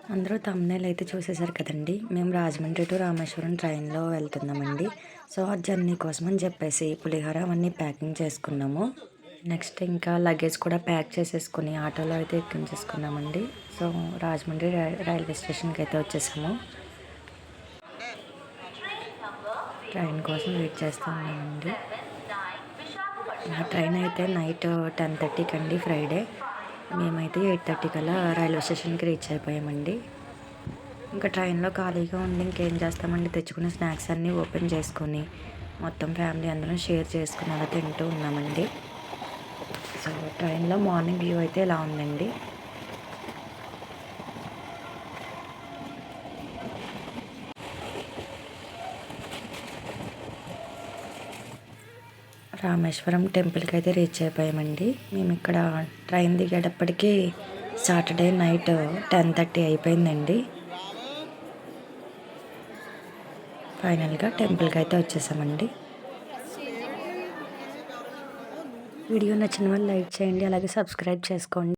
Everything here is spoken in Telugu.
అందరూ థంబ్‌నెయిల్ అయితే చూసేసారు కదండీ! మేము రాజమండ్రి టు రామేశ్వరం ట్రైన్‌లో వెళ్తున్నామండి. సో, ఆ జర్నీ కోసమని చెప్పేసి పులిహోర అవన్నీ ప్యాకింగ్ చేసుకున్నాము. నెక్స్ట్ ఇంకా లగేజ్ కూడా ప్యాక్ చేసేసుకొని ఆటోలో అయితే ఎక్కించేసుకున్నామండి. సో, రాజమండ్రి రైల్వే స్టేషన్‌కి అయితే వచ్చేసాము. ట్రైన్ కోసం వెయిట్ చేస్తూ ఉన్నామండి. మా ట్రైన్ అయితే నైట్ 10:30కి అండి ఫ్రైడే. మేమైతే 8:30 కల్లా రైల్వే స్టేషన్‌కి రీచ్ అయిపోయామండి. ఇంకా ట్రైన్‌లో ఖాళీగా ఉండి ఇంకేం చేస్తామండి, తెచ్చుకున్న స్నాక్స్ అన్నీ ఓపెన్ చేసుకొని మొత్తం ఫ్యామిలీ అందరం షేర్ చేసుకొని అలా తింటూ ఉన్నామండి. సో, ట్రైన్‌లో మార్నింగ్ వ్యూ అయితే ఇలా ఉందండి. రామేశ్వరం టెంపుల్‌కి అయితే రీచ్ అయిపోయామండి. మేము ఇక్కడ ట్రైన్ దిగేటప్పటికి సాటర్డే నైట్ 10:30 అయిపోయిందండి. ఫైనల్‌గా టెంపుల్‌కి అయితే వచ్చేసామండి. వీడియో నచ్చిన వాళ్ళు లైక్ చేయండి. అలాగే సబ్స్క్రైబ్ చేసుకోండి.